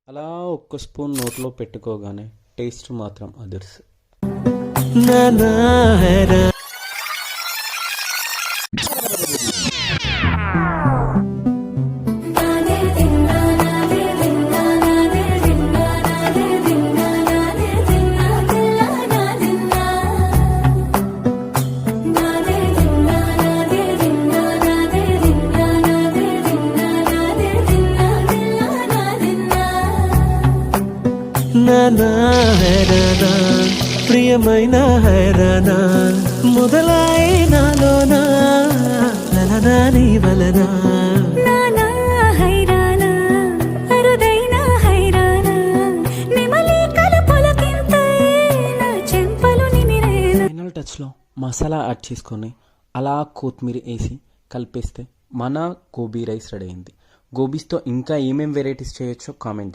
అలా ఒక్క స్పూన్ నోట్లో పెట్టుకోగానే టేస్ట్ మాత్రం అదిర్స్. హైరానా ప్రియమైన హైరానా మొదలైనాలోనా లలనా నీ వలనా నానా హైరానా అరుదైన హైరానా నెమలి కలుపులకింతై నా చెంపలు నిమిరేనా. ఫైనల్ టచ్లో మసాలా యాడ్ చేసుకొని అలా కొత్తిమీర వేసి కలిపేస్తే మన గోబీ రైస్ రెడీ అయింది. గోబీస్తో ఇంకా ఏమేం వెరైటీస్ చేయొచ్చో కామెంట్